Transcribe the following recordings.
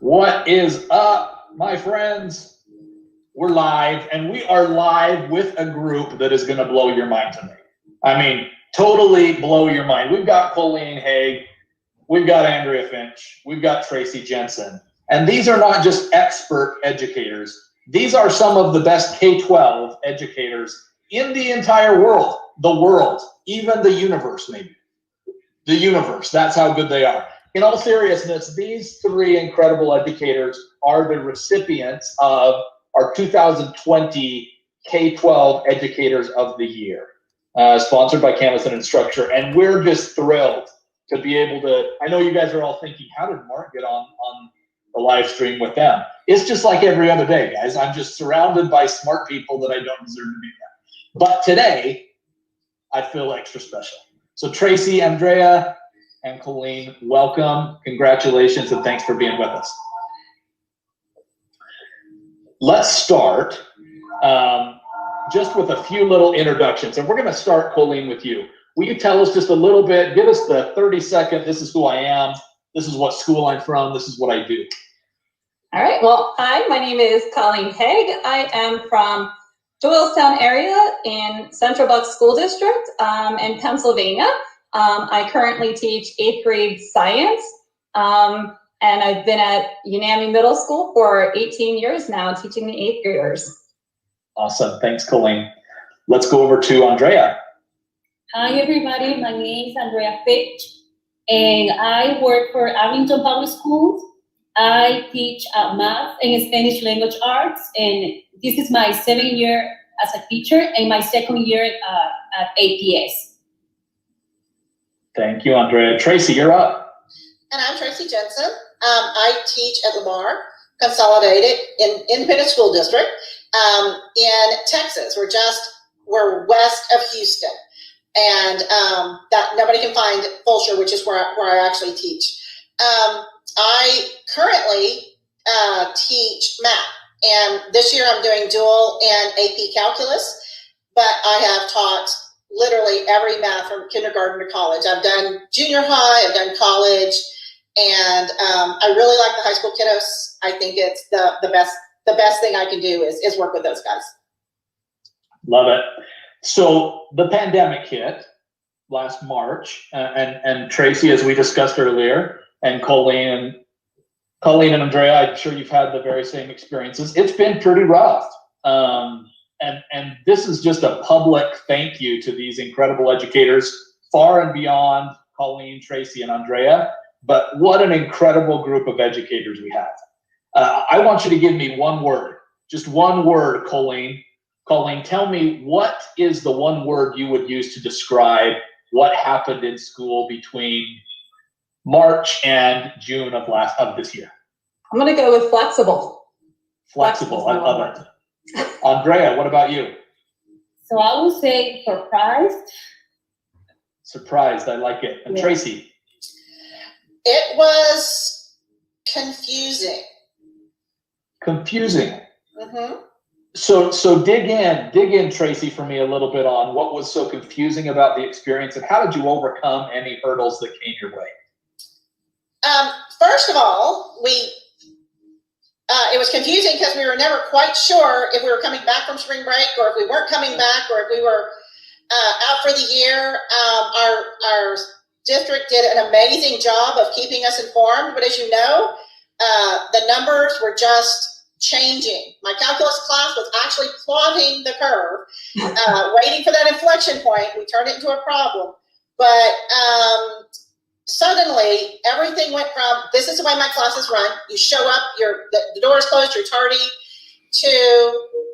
What is up, my friends? We're live, and we are live with a group that is going to blow your mind today. I mean, totally blow your mind. We've got Colleen Haig, we've got Andrea Finch, we've got Tracy Jensen, and these are not just expert educators. These are some of the best K12 educators in the entire world, even the universe, maybe. The universe, that's how good they are. In all seriousness, these three incredible educators are the recipients of our 2020 K12 Educators of the Year, sponsored by Canvas and Instructure. And we're just thrilled to be able to, I know you guys are all thinking, how did Mark get on the live stream with them? It's just like every other day, guys. I'm just surrounded by smart people that I don't deserve to be there. But today, I feel extra special. So Tracy, Andrea, and Colleen, welcome, congratulations, and thanks for being with us. Let's start just with a few little introductions, and we're going to start, Colleen, with you. Will you tell us just a little bit, give us the 30-second, this is who I am, this is what school I'm from, this is what I do. All right, well, hi, my name is Colleen Haig. I am from Doylestown area in Central Bucks School District in Pennsylvania. I currently teach 8th grade science, and I've been at UNAMI Middle School for 18 years now, teaching the 8th graders. Awesome, thanks, Colleen. Let's go over to Andrea. Hi, everybody. My name is Andrea Finch, and I work for Arlington Public Schools. I teach math and Spanish language arts, and this is my 7th year as a teacher and my 2nd year at APS. Thank you, Andrea. Tracy, you're up. And I'm Tracy Jensen. I teach at Lamar Consolidated in Independent School District in Texas. We're west of Houston, and that nobody can find Fulshire, which is where I actually teach. I currently teach math, and this year I'm doing dual and AP calculus, but I have taught literally every math from kindergarten to college. I've done junior high, I've done college, and I really like the high school kiddos. I think it's the best thing I can do is work with those guys. Love it. So the pandemic hit last March, and Tracy, as we discussed earlier, and Colleen and Andrea, I'm sure you've had the very same experiences. It's been pretty rough. And this is just a public thank you to these incredible educators, far and beyond Colleen, Tracy, and Andrea. But what an incredible group of educators we have. I want you to give me one word, just one word, Colleen. Colleen, tell me, what is the one word you would use to describe what happened in school between March and June of this year? I'm going to go with flexible. Flexible, I love it. Andrea, what about you? So I would say surprised. Surprised, I like it. And yeah. Tracy? It was confusing. Confusing? Mm-hmm. So dig in, Tracy, for me a little bit on what was so confusing about the experience, and how did you overcome any hurdles that came your way? First of all, it was confusing because we were never quite sure if we were coming back from spring break or if we weren't coming back or if we were out for the year. Our district did an amazing job of keeping us informed, but as you know, the numbers were just changing. My calculus class was actually plotting the curve, waiting for that inflection point. We turned it into a problem, but suddenly, everything went from, this is the way my classes run, you show up, the door is closed, you're tardy, to,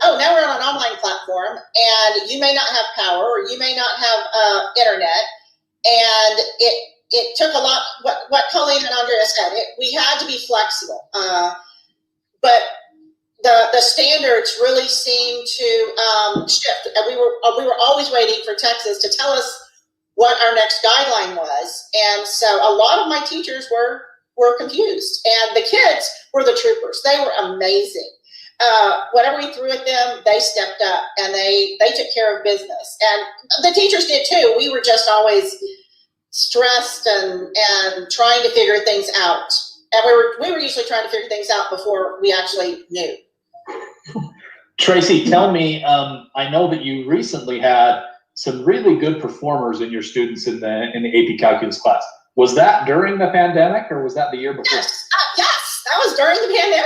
oh, now we're on an online platform, and you may not have power, or you may not have internet, and it took a lot, what Colleen and Andrea said, we had to be flexible, but the standards really seemed to shift, and we were always waiting for Texas to tell us what our next guideline was. And so a lot of my teachers were confused, and the kids were the troopers. They were amazing. Whatever we threw at them, they stepped up and they took care of business. And the teachers did too. We were just always stressed and trying to figure things out. And we were usually trying to figure things out before we actually knew. Tracy, tell me, I know that you recently had some really good performers in your students in the AP Calculus class. Was that during the pandemic or was that the year before? Yes, that was during the pandemic.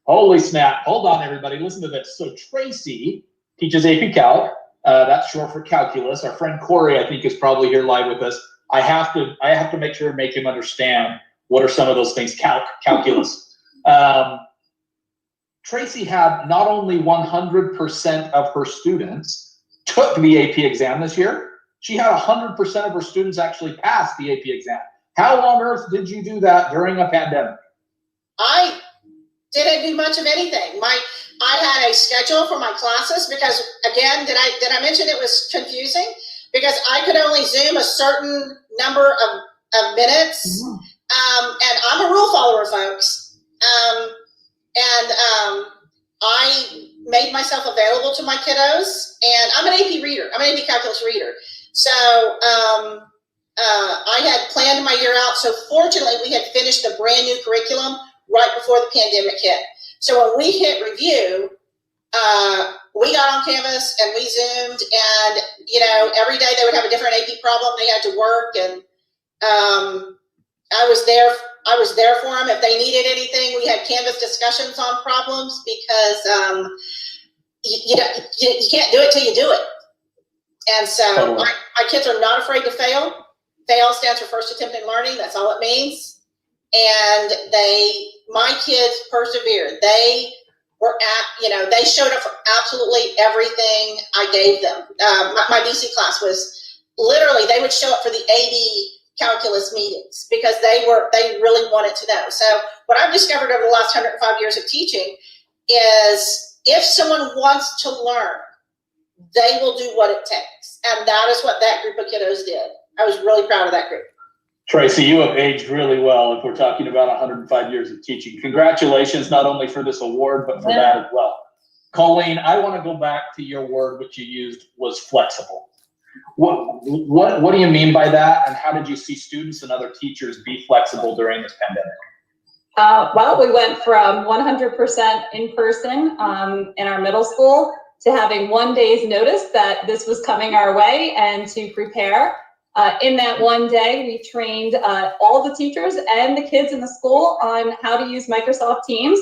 Holy snap. Hold on, everybody. Listen to this. So Tracy teaches AP Calc. That's short for calculus. Our friend Corey, I think, is probably here live with us. I have to make sure to make him understand what are some of those things. Calculus. Tracy had not only 100% of her students took the AP exam this year, she had 100% of her students actually pass the AP exam. How on earth did you do that during a pandemic? I didn't do much of anything. I had a schedule for my classes because, again, did I mention it was confusing? Because I could only Zoom a certain number of minutes. Mm-hmm. And I'm a rule follower, folks. I made myself available to my kiddos, and I'm an AP reader. I'm an AP Calculus reader. So I had planned my year out. So fortunately, we had finished a brand new curriculum right before the pandemic hit. So when we hit review, we got on Canvas and we Zoomed, and every day they would have a different AP problem they had to work, and I was there for them if they needed anything. We had Canvas discussions on problems because you can't do it till you do it. And so totally. my kids are not afraid to fail. Fail stands for first attempt in learning. That's all it means. And my kids persevered. They were they showed up for absolutely everything I gave them. My BC class was literally, they would show up for the AB calculus meetings because they really wanted to know. So what I've discovered over the last 105 years of teaching is if someone wants to learn, they will do what it takes. And that is what that group of kiddos did. I was really proud of that group. Tracy, you have aged really well if we're talking about 105 years of teaching. Congratulations, not only for this award, but for that as well. Colleen, I want to go back to your word, which you used was flexible. What do you mean by that? And how did you see students and other teachers be flexible during this pandemic? Well, we went from 100% in person in our middle school to having 1 day's notice that this was coming our way and to prepare. In that one day, we trained all the teachers and the kids in the school on how to use Microsoft Teams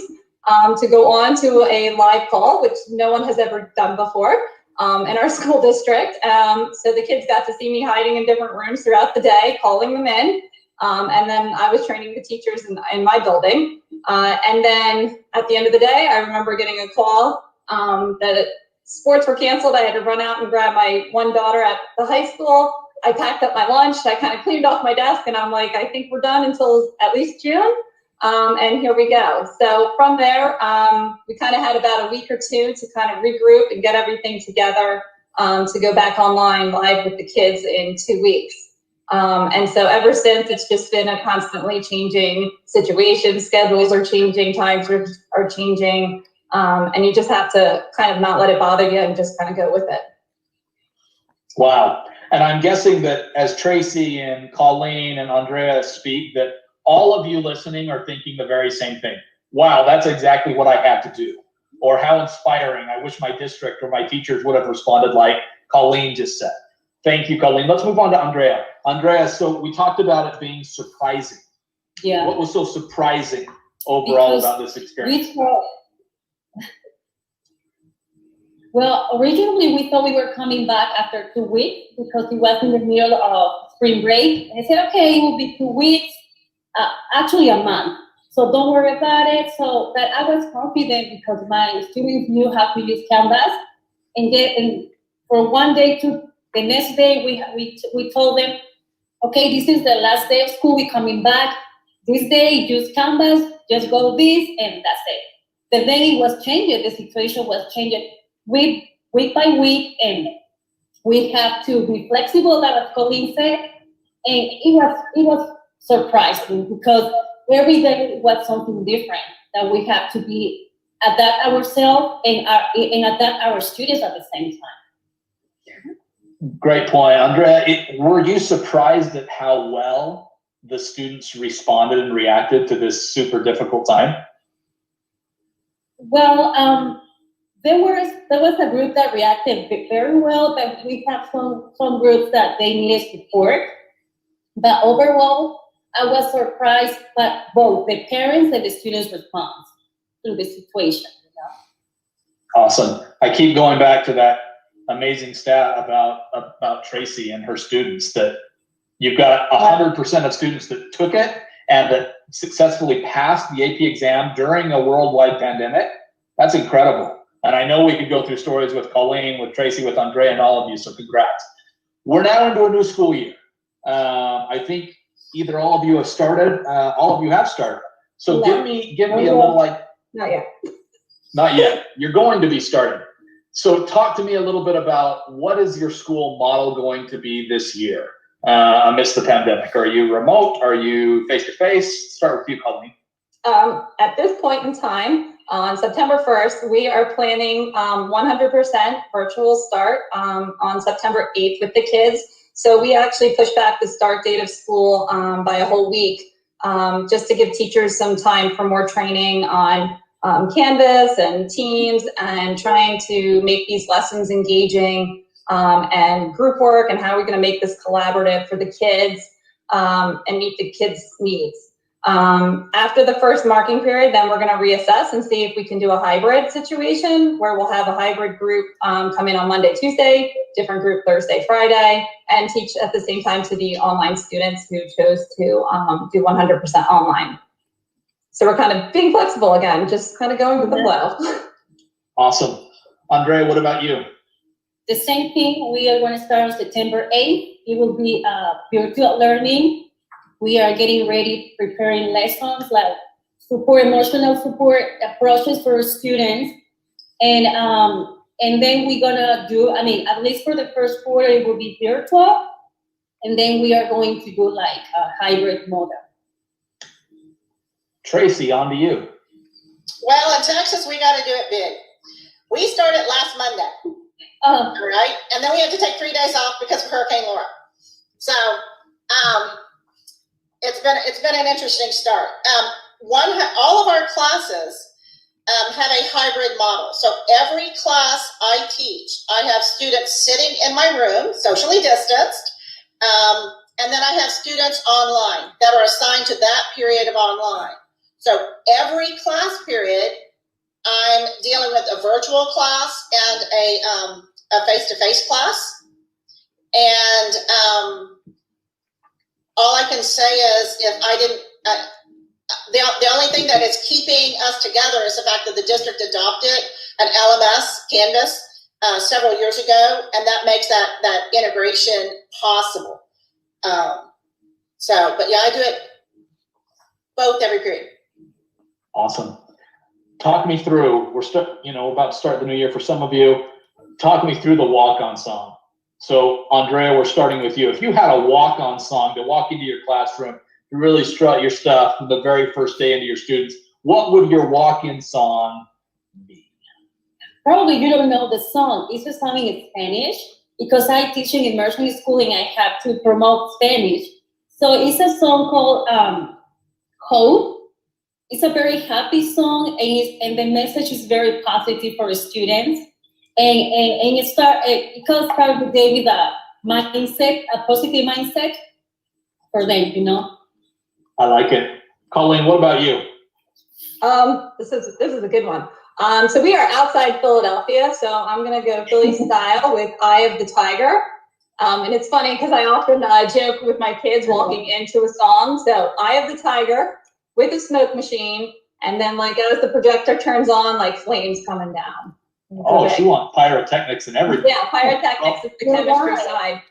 to go on to a live call, which no one has ever done before in our school district. So the kids got to see me hiding in different rooms throughout the day, calling them in. And then I was training the teachers in my building. And then at the end of the day, I remember getting a call that sports were canceled. I had to run out and grab my one daughter at the high school. I packed up my lunch. I kind of cleaned off my desk, and I'm like, I think we're done until at least June. And here we go. So from there, we kind of had about a week or two to kind of regroup and get everything together to go back online live with the kids in 2 weeks. And so ever since, it's just been a constantly changing situation. Schedules are changing, times are changing, and you just have to kind of not let it bother you and just kind of go with it. Wow. And I'm guessing that as Tracy and Colleen and Andrea speak, that all of you listening are thinking the very same thing. Wow, that's exactly what I had to do. Or how inspiring. I wish my district or my teachers would have responded like Colleen just said. Thank you, Colleen. Let's move on to Andrea. Andrea, so we talked about it being surprising. Yeah. What was so surprising overall about this experience? Well, originally we thought we were coming back after 2 weeks because it was in the middle of spring break. And I said, okay, it will be 2 weeks, actually a month. So don't worry about it. So that I was confident because my students knew how to use Canvas. And for 1 day to the next day, we told them, okay, this is the last day of school. We're coming back. This day, use Canvas, just go this, and that's it. The day it was changing, the situation was changing week by week, and we have to be flexible, like Colleen said, and it was surprising because every day was something different that we have to be adapt ourselves and adapt our students at the same time. Great point, Andrea. Were you surprised at how well the students responded and reacted to this super difficult time? Well, there was a group that reacted very well, but we have some groups that they needed support. But overall, I was surprised by both the parents and the students' response to the situation. Awesome. I keep going back to that amazing stat about Tracy and her students, that you've got 100% of students that took it and that successfully passed the AP exam during a worldwide pandemic. That's incredible. And I know we could go through stories with Colleen, with Tracy, with Andrea, and all of you, so congrats. We're now into a new school year. I think either all of you have started, all of you have started. So give me a little, like, Not yet. not yet. You're going to be starting. So talk to me a little bit about what is your school model going to be this year amidst the pandemic? Are you remote? Are you face-to-face? Start with you, Colleen. At this point in time, on September 1st, we are planning 100% virtual start on September 8th with the kids. So we actually pushed back the start date of school by a whole week, just to give teachers some time for more training on Canvas and Teams, and trying to make these lessons engaging and group work, and how we're going to make this collaborative for the kids and meet the kids' needs. After the first marking period, then we're going to reassess and see if we can do a hybrid situation where we'll have a hybrid group come in on Monday, Tuesday, different group Thursday, Friday, and teach at the same time to the online students who chose to do 100% online. So we're kind of being flexible again, just kind of going with the flow. Awesome. Andrea, what about you? The same thing, we are going to start on September 8th. It will be virtual learning. We are getting ready, preparing lessons like emotional support approaches for students. And then we're gonna do, at least for the first quarter, it will be virtual. And then we are going to do like a hybrid model. Tracy, on to you. Well, in Texas, we got to do it big. We started last Monday, all right? And then we had to take 3 days off because of Hurricane Laura. So, it's been an interesting start. All of our classes have a hybrid model. So every class I teach, I have students sitting in my room, socially distanced, and then I have students online that are assigned to that period of online. So every class period, I'm dealing with a virtual class and a face-to-face class. And all I can say is, if I didn't, the only thing that is keeping us together is the fact that the district adopted an LMS, Canvas, several years ago, and that makes that integration possible. But yeah, I do it both every period. Awesome. Talk me through, we're about to start the new year for some of you. Talk me through the walk-on song. So Andrea, we're starting with you. If you had a walk-on song to walk into your classroom, to really strut your stuff from the very first day into your students, what would your walk-in song be? Probably you don't know the song. It's a song in Spanish because I teach in immersion school and I have to promote Spanish. So it's a song called Hope. It's a very happy song, and the message is very positive for the students. And it goes start the day with a mindset, a positive mindset for them, I like it. Colleen, what about you? This is a good one. So we are outside Philadelphia, so I'm gonna go Philly style with Eye of the Tiger. And it's funny because I often joke with my kids walking into a song. So Eye of the Tiger with a smoke machine, and then like as the projector turns on, like flames coming down. Oh, she wants pyrotechnics and everything. Yeah, pyrotechnics is the chemistry side.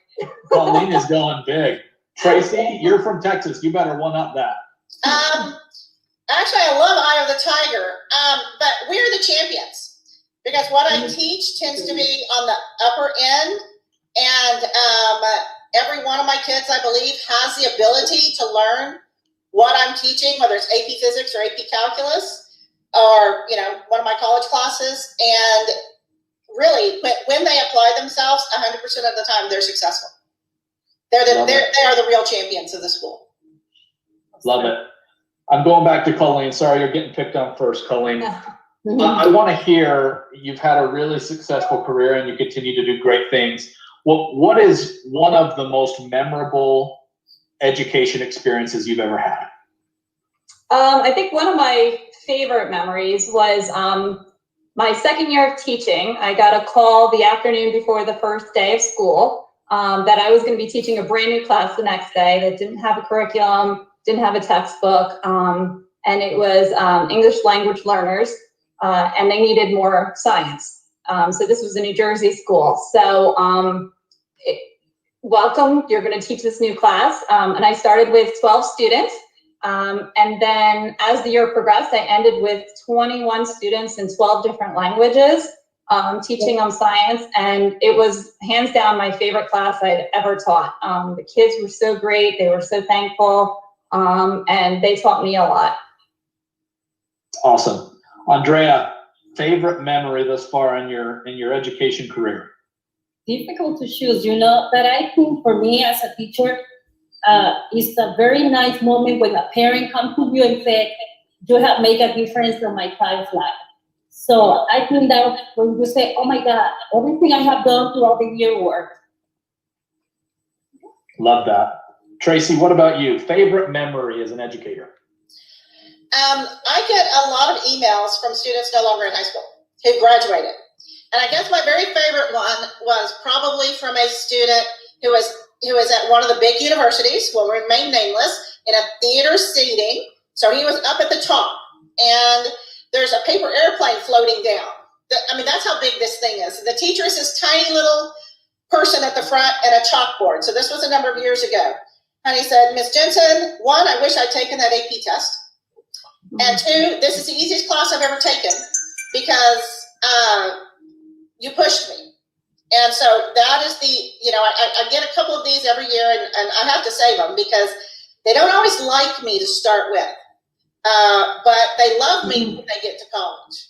Colleen is going big. Tracy, you're from Texas. You better one up that. Actually, I love Eye of the Tiger, but we're the champions because what I teach tends to be on the upper end, and every one of my kids, I believe, has the ability to learn what I'm teaching, whether it's AP Physics or AP Calculus, or one of my college classes. And really, when they apply themselves, 100% of the time, they're successful. They are the real champions of the school. Love it. I'm going back to Colleen. Sorry, you're getting picked on first, Colleen. I want to hear, you've had a really successful career and you continue to do great things. What is one of the most memorable education experiences you've ever had? I think one of my favorite memories was my second year of teaching. I got a call the afternoon before the first day of school that I was going to be teaching a brand new class the next day that didn't have a curriculum, didn't have a textbook, and it was English language learners, and they needed more science. So this was a New Jersey school. So welcome, you're going to teach this new class. And I started with 12 students. And then as the year progressed, I ended with 21 students in 12 different languages, teaching them science. And it was hands down my favorite class I'd ever taught. The kids were so great. They were so thankful. And they taught me a lot. Awesome. Andrea, favorite memory thus far in your education career? Difficult to choose, but I think for me as a teacher, it's a very nice moment when a parent comes to you and says, you have made a difference in my child's life. So I think that when you say, oh my God, everything I have done throughout the year worked. Love that. Tracy, what about you? Favorite memory as an educator? I get a lot of emails from students no longer in high school who graduated. And I guess my very favorite one was probably from a student who was at one of the big universities, will remain nameless, in a theater seating. So he was up at the top, and there's a paper airplane floating down. That's how big this thing is. The teacher is this tiny little person at the front and a chalkboard. So this was a number of years ago. And he said, Miss Jensen, one, I wish I'd taken that AP test. And two, this is the easiest class I've ever taken because you pushed me. And so that is I get a couple of these every year, and I have to save them because they don't always like me to start with. But they love me when they get to college.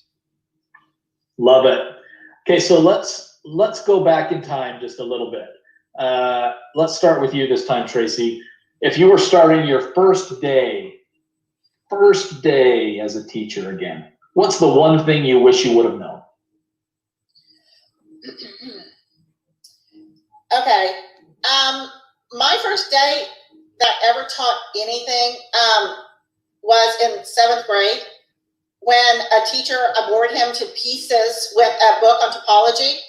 Love it. Okay, so let's go back in time just a little bit. Let's start with you this time, Tracy. If you were starting your first day as a teacher again, what's the one thing you wish you would have known? Okay. My first day that ever taught anything was in 7th grade when a teacher bored him to pieces with a book on topology.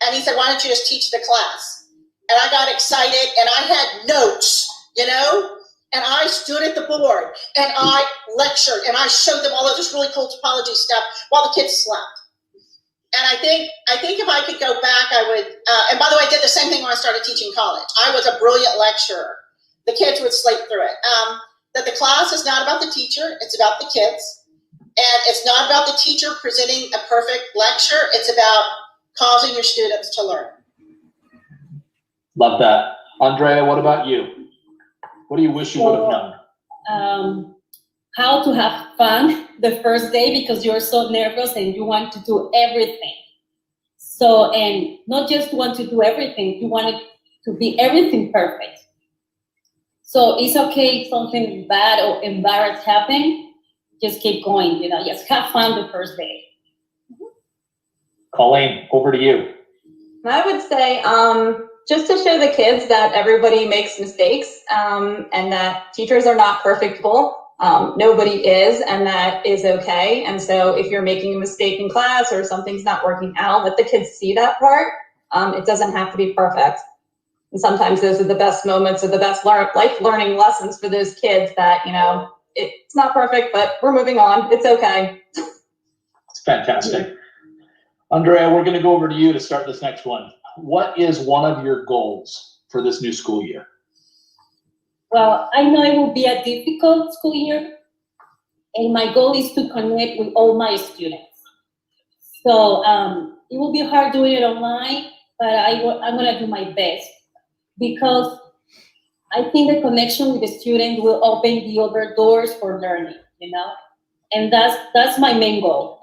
And he said, why don't you just teach the class? And I got excited and I had notes, and I stood at the board and I lectured and I showed them all of this really cool topology stuff while the kids slept. And I think if I could go back, I would, and by the way, I did the same thing when I started teaching college. I was a brilliant lecturer. The kids would sleep through it. That the class is not about the teacher, it's about the kids. And it's not about the teacher presenting a perfect lecture, it's about causing your students to learn. Love that. Andrea, what about you? What do you wish you would have known? How to have fun the first day because you're so nervous and you want to do everything. So, and not just want to do everything, you want it to be everything perfect. So it's okay if something bad or embarrassing happen, just keep going, just have fun the first day. Colleen, over to you. I would say just to show the kids that everybody makes mistakes and that teachers are not perfect people. Nobody is, and that is okay. And so if you're making a mistake in class or something's not working out, let the kids see that part. It doesn't have to be perfect. And sometimes those are the best moments or the best life learning lessons for those kids that, it's not perfect, but we're moving on. It's okay. It's fantastic. Andrea, we're going to go over to you to start this next one. What is one of your goals for this new school year? Well, I know it will be a difficult school year, and my goal is to connect with all my students. So it will be hard doing it online, but I'm going to do my best because I think the connection with the student will open the other doors for learning, and that's my main goal.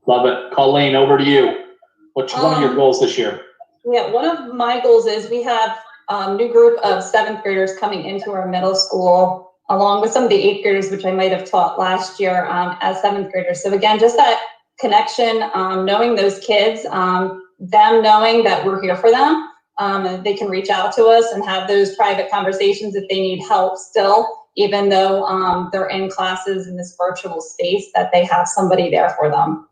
Love it. Colleen, over to you. What's one of your goals this year? Yeah, one of my goals is we have a new group of 7th graders coming into our middle school along with some of the 8th graders, which I might have taught last year as 7th graders. So again, just that connection, knowing those kids, them knowing that we're here for them, they can reach out to us and have those private conversations if they need help still, even though they're in classes in this virtual space, that they have somebody there for them.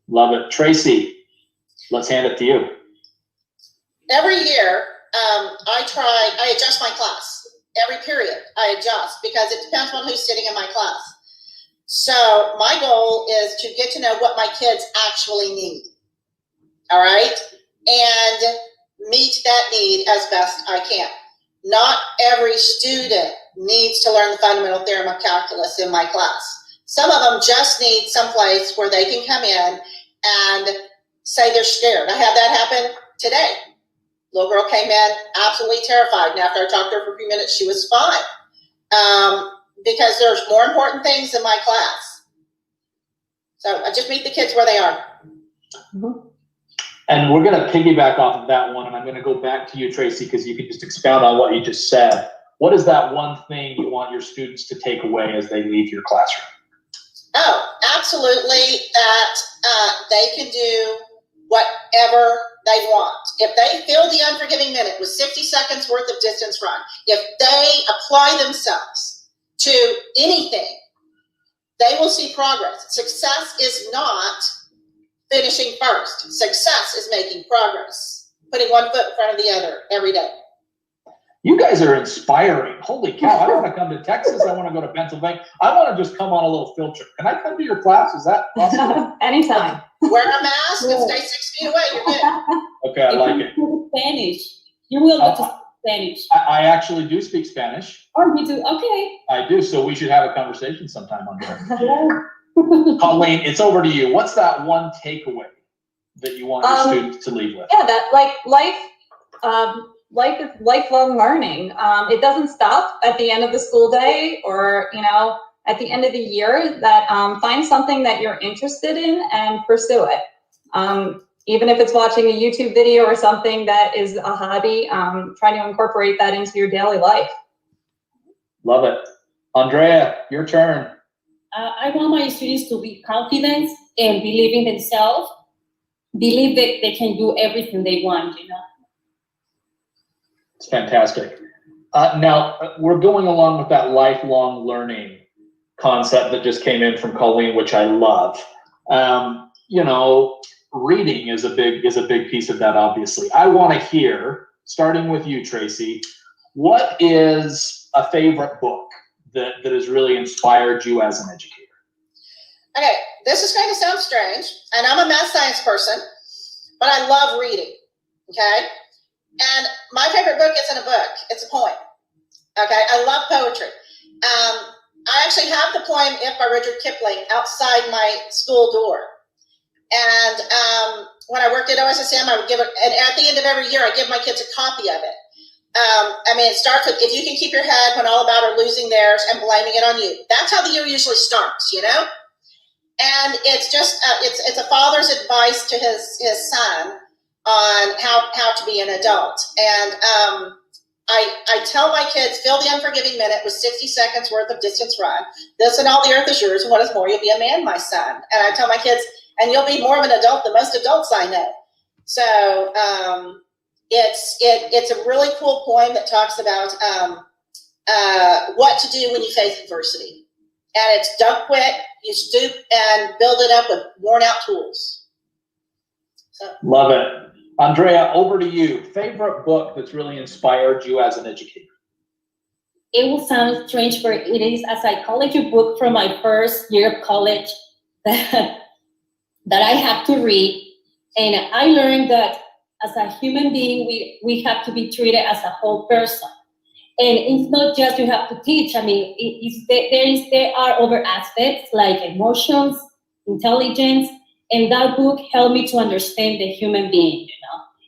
Love it. Tracy, let's hand it to you. Every year, I adjust my class. Every period, I adjust because it depends on who's sitting in my class. So my goal is to get to know what my kids actually need. All right? And meet that need as best I can. Not every student needs to learn the fundamental theorem of calculus in my class. Some of them just need some place where they can come in and say they're scared. I had that happen today. Little girl came in absolutely terrified, and after I talked to her for a few minutes, she was fine. Because there's more important things in my class. So I just meet the kids where they are. Mm-hmm. And we're going to piggyback off of that one, and I'm going to go back to you, Tracy, because you can just expound on what you just said. What is that one thing you want your students to take away as they leave your classroom? Oh, absolutely, that they can do whatever they want. If they fill the unforgiving minute with 60 seconds worth of distance run, if they apply themselves to anything, they will see progress. Success is not finishing first. Success is making progress, putting one foot in front of the other every day. You guys are inspiring. Holy cow, I want to come to Texas. I want to go to Pennsylvania. I want to just come on a little field trip. Can I come to your class? Is that possible? Anytime. Wear a mask and stay 6 feet away. You're good. Okay, I like it. Spanish. You will go to Spanish. I actually do speak Spanish. Oh, you do? Okay. I do, so we should have a conversation sometime on there. Colleen, it's over to you. What's that one takeaway that you want your students to leave with? Yeah, that life is lifelong learning. It doesn't stop at the end of the school day or, at the end of the year. That find something that you're interested in and pursue it. Even if it's watching a YouTube video or something that is a hobby, try to incorporate that into your daily life. Love it. Andrea, your turn. I want my students to be confident and believe in themselves, believe that they can do everything they want, It's fantastic. Now, we're going along with that lifelong learning concept that just came in from Colleen, which I love. Reading is a big piece of that, obviously. I want to hear, starting with you, Tracy, what is a favorite book that has really inspired you as an educator? Okay, this is going to sound strange, and I'm a math science person, but I love reading, okay? And my favorite book isn't a book, it's a poem, okay? I love poetry. I actually have the poem If by Rudyard Kipling outside my school door. And when I worked at OSSM, I would give it, and at the end of every year, I give my kids a copy of it. It starts with, if you can keep your head when all about are losing theirs and blaming it on you. That's how the year usually starts, And it's just, it's a father's advice to his son on how to be an adult. And I tell my kids, fill the unforgiving minute with 60 seconds worth of distance run. This and all the earth is yours, and what is more, you'll be a man, my son. And I tell my kids, and you'll be more of an adult than most adults I know. So it's a really cool poem that talks about what to do when you face adversity. And it's don't quit, you stoop and build it up with worn out tools. So. Love it. Andrea, over to you. Favorite book that's really inspired you as an educator? It will sound strange, but it is a psychology book from my first year of college that I have to read. And I learned that as a human being, we have to be treated as a whole person. And it's not just you have to teach. There are other aspects like emotions, intelligence, and that book helped me to understand the human being,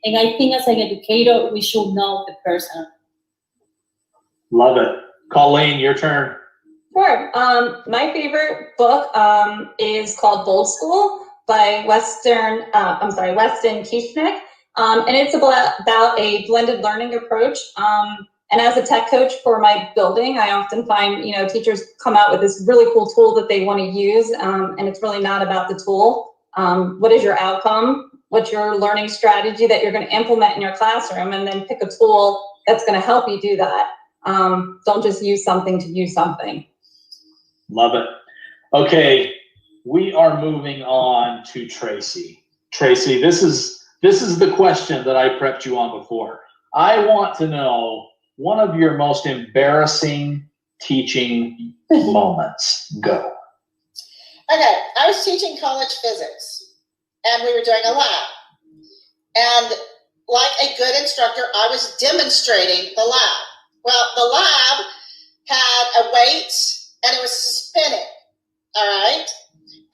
And I think as an educator, we should know the person. Love it. Colleen, your turn. Sure. My favorite book is called Bold School by Weston Kieschnick. And it's about a blended learning approach And as a tech coach for my building, I often find, teachers come out with this really cool tool that they want to use, and it's really not about the tool. What is your outcome? What's your learning strategy that you're going to implement in your classroom? And then pick a tool that's going to help you do that. Don't just use something to use something. Love it. Okay, we are moving on to Tracy. Tracy, this is the question that I prepped you on before. I want to know one of your most embarrassing teaching moments. Go. Okay, I was teaching college physics, and we were doing a lab. And like a good instructor, I was demonstrating the lab. Well, the lab had a weight, and it was spinning, all right?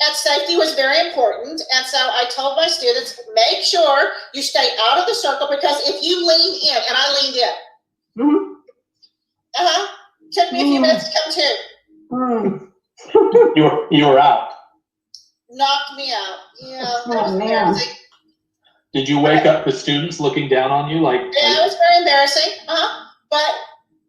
And safety was very important, and so I told my students, make sure you stay out of the circle, because if you lean in, and I leaned in. Took me a few minutes to come to. You were out. Knocked me out. Yeah, that was Oh, man. embarrassing. Did you wake up the students looking down on you like? Yeah, it was very embarrassing. But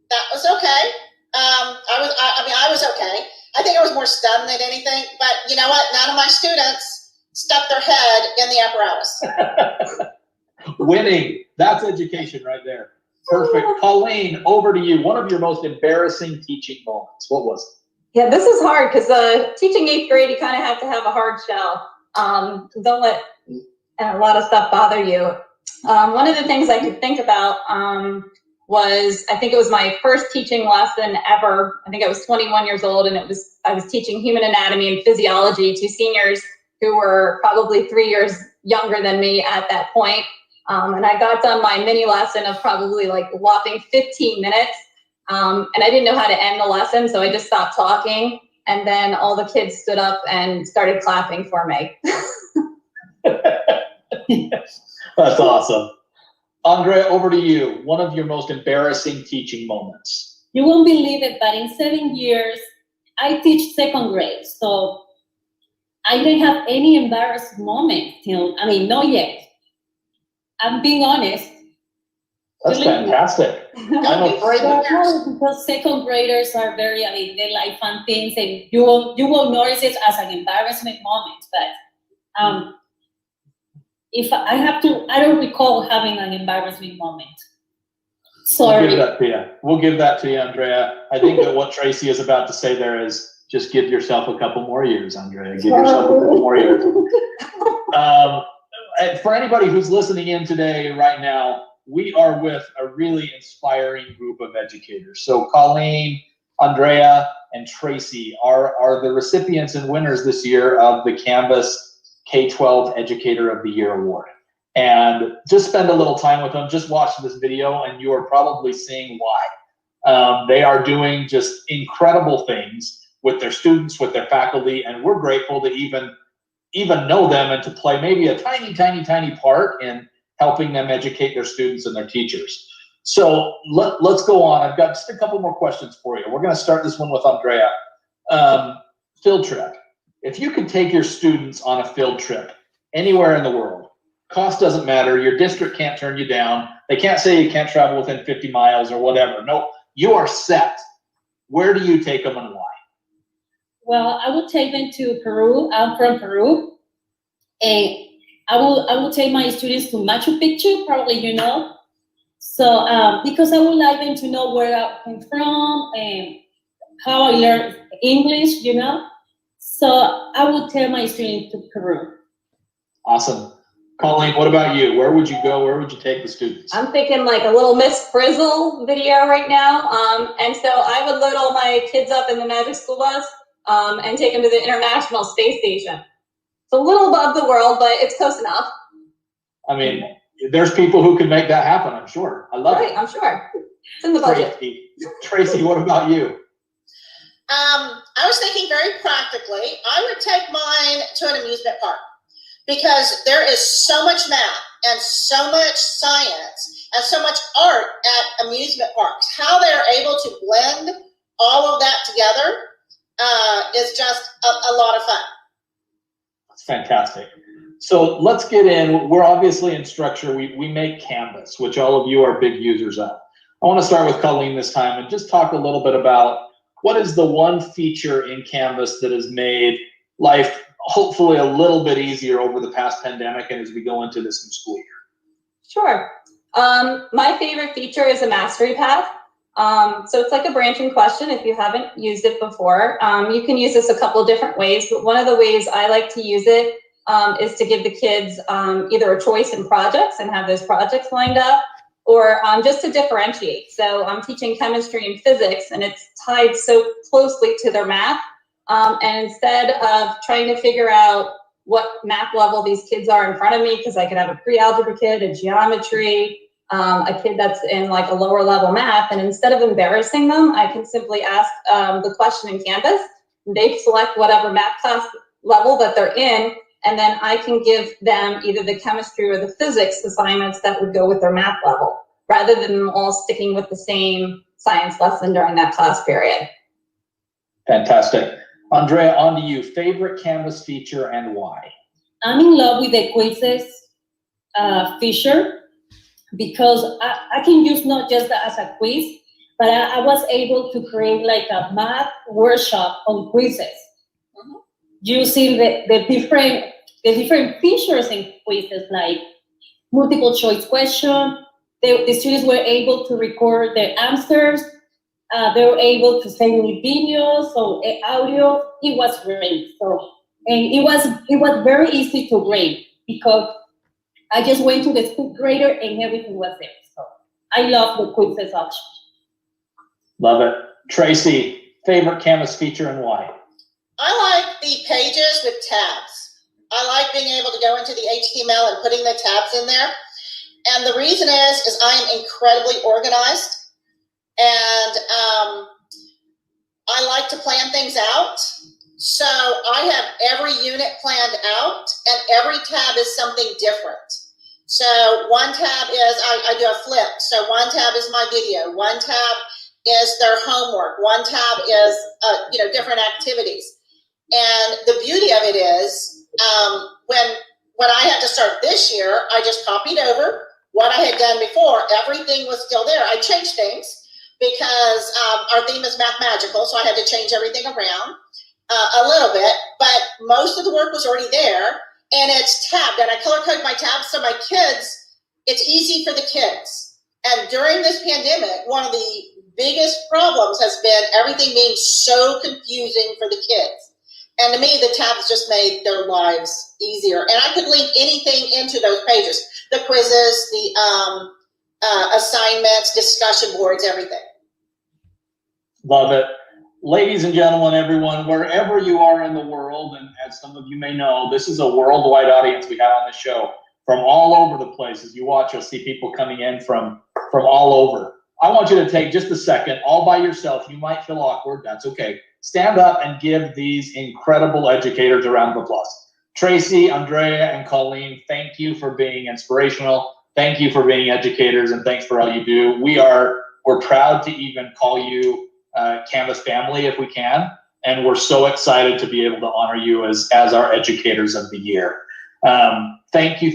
that was okay. I was okay. I think I was more stunned than anything. But you know what? None of my students stuck their head in the apparatus. Winning. That's education right there. Perfect. Colleen, over to you. One of your most embarrassing teaching moments. What was it? Yeah, this is hard because teaching 8th grade, you kind of have to have a hard shell. Don't let a lot of stuff bother you. One of the things I could think about was, I think it was my first teaching lesson ever. I think I was 21 years old, and I was teaching human anatomy and physiology to seniors who were probably 3 years younger than me at that point. And I got done my mini lesson of probably like a whopping 15 minutes. And I didn't know how to end the lesson, so I just stopped talking. And then all the kids stood up and started clapping for me. That's awesome. Andrea, over to you. One of your most embarrassing teaching moments. You won't believe it, but in 7 years, I teach 2nd grade. So I didn't have any embarrassing moment not yet. I'm being honest. That's fantastic. I'm afraid because 2nd graders are they like fun things, and you will notice it as an embarrassment moment. But if I have to, I don't recall having an embarrassing moment. Sorry. We'll give that to you, Andrea. I think that what Tracy is about to say there is just give yourself a couple more years, Andrea. Give yourself a couple more years. For anybody who's listening in today, right now, we are with a really inspiring group of educators. So Colleen, Andrea, and Tracy are the recipients and winners this year of the Canvas K12 Educator of the Year Award. And just spend a little time with them. Just watch this video and you are probably seeing why. They are doing just incredible things with their students, with their faculty, and we're grateful to even know them and to play maybe a tiny part in helping them educate their students and their teachers. So let's go on. I've got just a couple more questions for you. We're going to start this one with Andrea. Field trip. If you could take your students on a field trip anywhere in the world, cost doesn't matter. Your district can't turn you down. They can't say you can't travel within 50 miles or whatever. No, you are set. Where do you take them and why? Well, I would take them to Peru. I'm from Peru. And I will take my students to Machu Picchu, probably So, because I would like them to know where I came from and how I learned English, So I would take my students to Peru. Awesome. Colleen, what about you? Where would you go? Where would you take the students? I'm thinking like a little Miss Frizzle video right now. And so I would load all my kids up in the Magic School Bus and take them to the International Space Station. It's a little above the world, but it's close enough. I mean, there's people who can make that happen, I'm sure. I love it. I'm sure. It's in the budget. Tracy, what about you? I was thinking very practically. I would take mine to an amusement park because there is so much math and so much science and so much art at amusement parks. How they're able to blend all of that together is just a lot of fun. That's fantastic. So let's get in. We're obviously in structure. We make Canvas, which all of you are big users of. I want to start with Colleen this time and just talk a little bit about what is the one feature in Canvas that has made life hopefully a little bit easier over the past pandemic and as we go into this new school year. Sure. My favorite feature is a mastery path. So it's like a branching question if you haven't used it before. You can use this a couple of different ways, but one of the ways I like to use it is to give the kids either a choice in projects and have those projects lined up, or just to differentiate. So I'm teaching chemistry and physics, and it's tied so closely to their math. And instead of trying to figure out what math level these kids are in front of me, because I could have a pre-algebra kid, a geometry, a kid that's in like a lower level math, and instead of embarrassing them, I can simply ask the question in Canvas. They select whatever math class level that they're in, and then I can give them either the chemistry or the physics assignments that would go with their math level, rather than them all sticking with the same science lesson during that class period. Fantastic. Andrea, on to you. Favorite Canvas feature and why? I'm in love with the quizzes feature, because I can use not just that as a quiz, but I was able to create like a math workshop on quizzes, using the different features in quizzes, like multiple choice question. The students were able to record their answers. They were able to send me videos, so audio. It was great. So, and it was very easy to grade, because I just went to the school grader and everything was there. So I love the quizzes option. Love it. Tracy, favorite Canvas feature and why? I like the pages with tabs. I like being able to go into the HTML and putting the tabs in there. And the reason is I am incredibly organized, and I like to plan things out. So I have every unit planned out, and every tab is something different. So one tab is, I do a flip. So one tab is my video. One tab is their homework. One tab is, different activities. And the beauty of it is, when I had to start this year, I just copied over what I had done before. Everything was still there. I changed things because our theme is math magical, so I had to change everything around a little bit, but most of the work was already there, and it's tabbed, and I color code my tabs so my kids, it's easy for the kids. And during this pandemic, one of the biggest problems has been everything being so confusing for the kids. And to me, the tabs just made their lives easier. And I could link anything into those pages, the quizzes, the assignments, discussion boards, everything. Love it. Ladies and gentlemen, everyone, wherever you are in the world, and as some of you may know, this is a worldwide audience we have on the show from all over the place. As you watch, you'll see people coming in from all over. I want you to take just a second, all by yourself. You might feel awkward. That's okay. Stand up and give these incredible educators a round of applause. Tracy, Andrea, and Colleen, thank you for being inspirational. Thank you for being educators, and thanks for all you do. We're proud to even call you Canvas family if we can, and we're so excited to be able to honor you as our educators of the year. Thank you.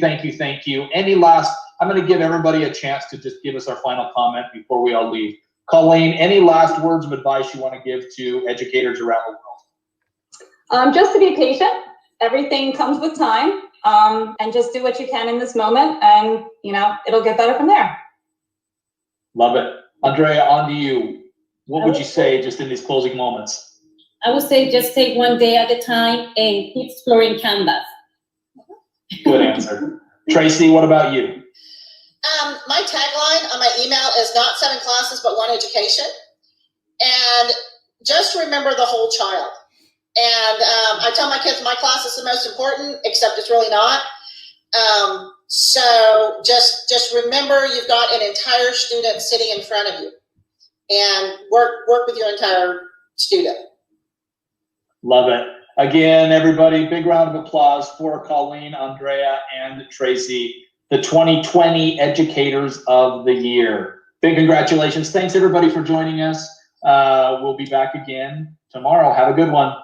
I'm going to give everybody a chance to just give us our final comment before we all leave. Colleen, any last words of advice you want to give to educators around the world? Just to be patient. Everything comes with time, and just do what you can in this moment, and it'll get better from there. Love it. Andrea, on to you. What would you say just in these closing moments? I would say just take one day at a time and keep exploring Canvas. Good answer. Tracy, what about you? My tagline on my email is not 7 classes, but 1 education. And just remember the whole child. And I tell my kids my class is the most important, except it's really not. So just remember you've got an entire student sitting in front of you, and work with your entire student. Love it. Again, everybody, big round of applause for Colleen, Andrea, and Tracy, the 2020 Educators of the Year. Big congratulations. Thanks, everybody, for joining us. We'll be back again tomorrow. Have a good one.